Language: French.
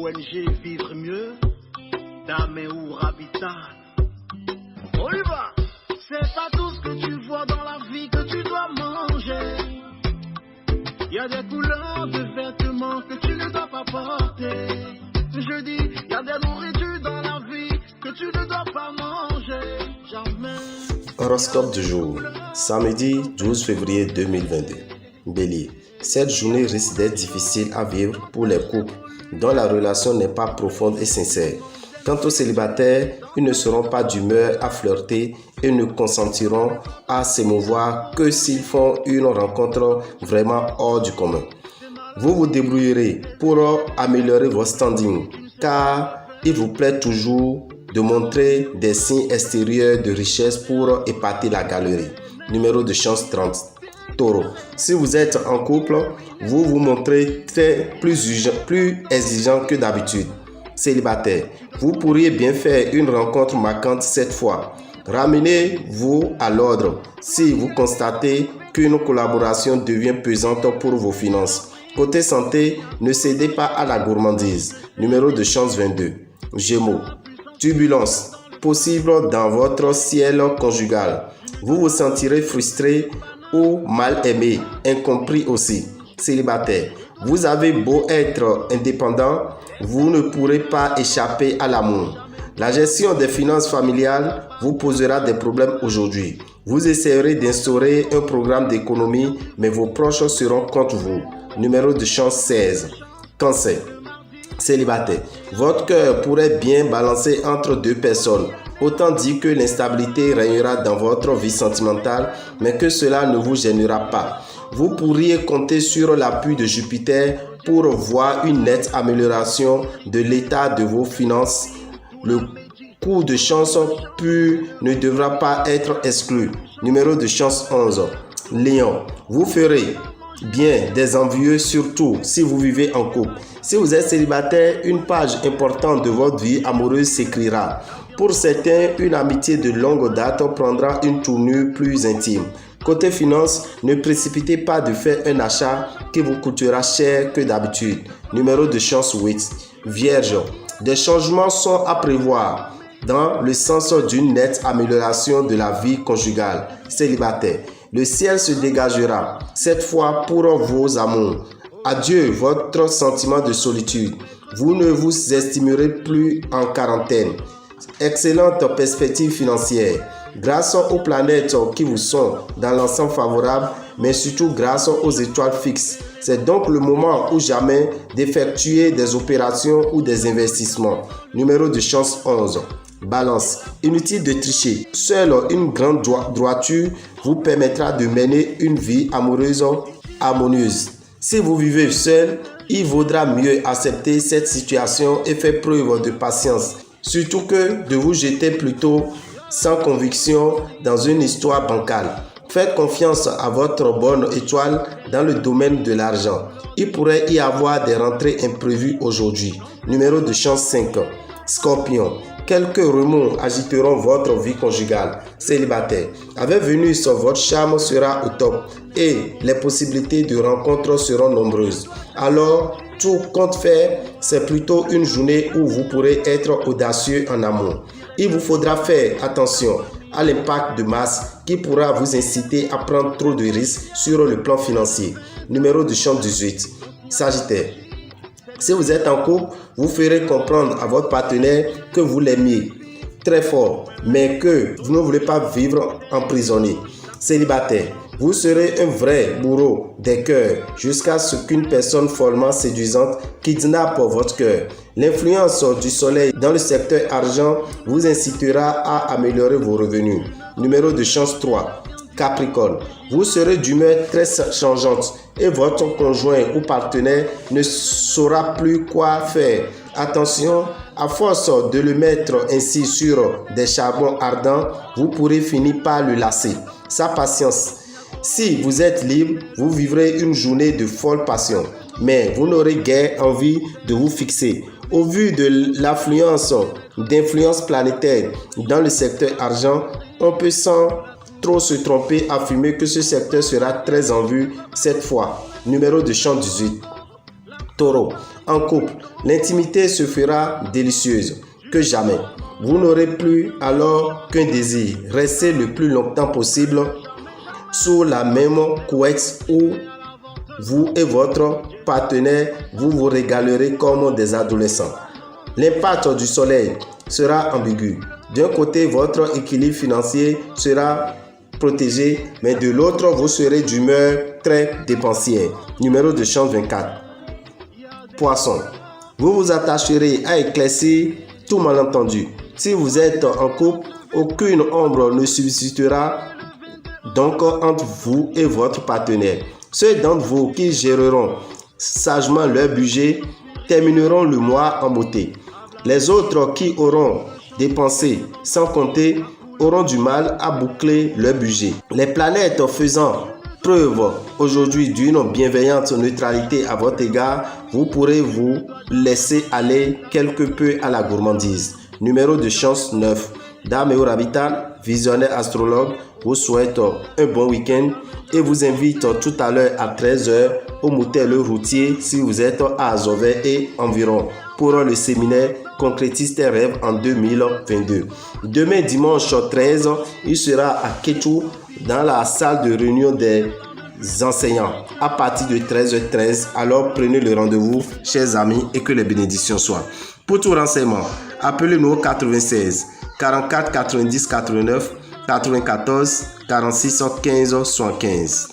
ONG Vivre Mieux, Dame ou Habitat. On y va. C'est pas tout ce que tu vois dans la vie que tu dois manger. Il y a des couleurs de vêtements que tu ne dois pas porter. Je dis, il y a des nourritures dans la vie que tu ne dois pas manger. Jamais. Horoscope du jour, samedi 12 février 2022. Bélier, cette journée risque d'être difficile à vivre pour les couples dont la relation n'est pas profonde et sincère. Quant aux célibataires, ils ne seront pas d'humeur à flirter et ne consentiront à s'émouvoir que s'ils font une rencontre vraiment hors du commun. Vous vous débrouillerez pour améliorer votre standing car il vous plaît toujours de montrer des signes extérieurs de richesse pour épater la galerie. Numéro de chance 30. Taureau, si vous êtes en couple, vous vous montrez plus exigeant que d'habitude. Célibataire, vous pourriez bien faire une rencontre marquante cette fois. Ramenez-vous à l'ordre si vous constatez qu'une collaboration devient pesante pour vos finances. Côté santé, ne cédez pas à la gourmandise. Numéro de chance 22. Gémeaux, turbulence possible dans votre ciel conjugal. Vous vous sentirez frustré ou mal aimé, incompris aussi. Célibataire, vous avez beau être indépendant, vous ne pourrez pas échapper à l'amour. La gestion des finances familiales vous posera des problèmes aujourd'hui. Vous essayerez d'instaurer un programme d'économie, mais vos proches seront contre vous. Numéro de chance 16. Cancer. Célibataire, votre cœur pourrait bien balancer entre deux personnes. Autant dire que l'instabilité régnera dans votre vie sentimentale, mais que cela ne vous gênera pas. Vous pourriez compter sur l'appui de Jupiter pour voir une nette amélioration de l'état de vos finances. Le coup de chance pur ne devra pas être exclu. Numéro de chance 11. Lion, vous ferez bien des envieux, surtout si vous vivez en couple. Si vous êtes célibataire, une page importante de votre vie amoureuse s'écrira. Pour certains, une amitié de longue date prendra une tournure plus intime. Côté finance, ne précipitez pas de faire un achat qui vous coûtera cher que d'habitude. Numéro de chance 8. Vierge, des changements sont à prévoir dans le sens d'une nette amélioration de la vie conjugale. Célibataire, le ciel se dégagera, cette fois pour vos amours. Adieu votre sentiment de solitude. Vous ne vous estimerez plus en quarantaine. Excellente perspective financière. Grâce aux planètes qui vous sont dans l'ensemble favorable, mais surtout grâce aux étoiles fixes. C'est donc le moment ou jamais d'effectuer des opérations ou des investissements. Numéro de chance 11. Balance. Inutile de tricher. Seule une grande droiture vous permettra de mener une vie amoureuse harmonieuse. Si vous vivez seul, il vaudra mieux accepter cette situation et faire preuve de patience. Surtout que de vous jeter plutôt sans conviction dans une histoire bancale. Faites confiance à votre bonne étoile dans le domaine de l'argent. Il pourrait y avoir des rentrées imprévues aujourd'hui. Numéro de chance 5. Scorpion. Quelques remous agiteront votre vie conjugale. Célibataire. Avec Vénus, votre charme sera au top et les possibilités de rencontre seront nombreuses. Alors, tout compte fait, c'est plutôt une journée où vous pourrez être audacieux en amour. Il vous faudra faire attention à l'impact de masse qui pourra vous inciter à prendre trop de risques sur le plan financier. Numéro de chance 18. Sagittaire. Si vous êtes en couple, vous ferez comprendre à votre partenaire que vous l'aimez très fort, mais que vous ne voulez pas vivre emprisonné. Célibataire, vous serez un vrai bourreau des cœurs jusqu'à ce qu'une personne follement séduisante kidnappe votre cœur. L'influence du soleil dans le secteur argent vous incitera à améliorer vos revenus. Numéro de chance 3. Capricorne, vous serez d'humeur très changeante et votre conjoint ou partenaire ne saura plus quoi faire. Attention, à force de le mettre ainsi sur des charbons ardents, vous pourrez finir par le lasser. Sa patience. Si vous êtes libre, vous vivrez une journée de folle passion, mais vous n'aurez guère envie de vous fixer. Au vu de l'affluence d'influences planétaires dans le secteur argent, on peut sans trop se tromper affirmer que ce secteur sera très en vue cette fois. Numéro de chance 18. Taureau, en couple, l'intimité se fera délicieuse que jamais. Vous n'aurez plus alors qu'un désir. Restez le plus longtemps possible sous la même couette où vous et votre partenaire, vous vous régalerez comme des adolescents. L'impact du soleil sera ambigu. D'un côté, votre équilibre financier sera protégé, mais de l'autre, vous serez d'humeur très dépensière. Numéro de chance 24. Poisson, vous vous attacherez à éclaircir tout malentendu. Si vous êtes en couple, aucune ombre ne subsistera donc entre vous et votre partenaire. Ceux d'entre vous qui géreront sagement leur budget termineront le mois en beauté. Les autres qui auront dépensé sans compter auront du mal à boucler leur budget. Les planètes faisant preuve aujourd'hui d'une bienveillante neutralité à votre égard, vous pourrez vous laisser aller quelque peu à la gourmandise. Numéro de chance 9. Dame et Orabital, visionnaire astrologue, vous souhaite un bon week-end et vous invite tout à l'heure à 13h au motel routier si vous êtes à Azové et environ pour le séminaire Concrétise tes rêves en 2022. Demain dimanche 13, il sera à Kétou dans la salle de réunion des enseignants à partir de 13h13. Alors prenez le rendez-vous, chers amis, et que les bénédictions soient. Pour tout renseignement, appelez-nous au 96 44 90 89 94 46 15 75.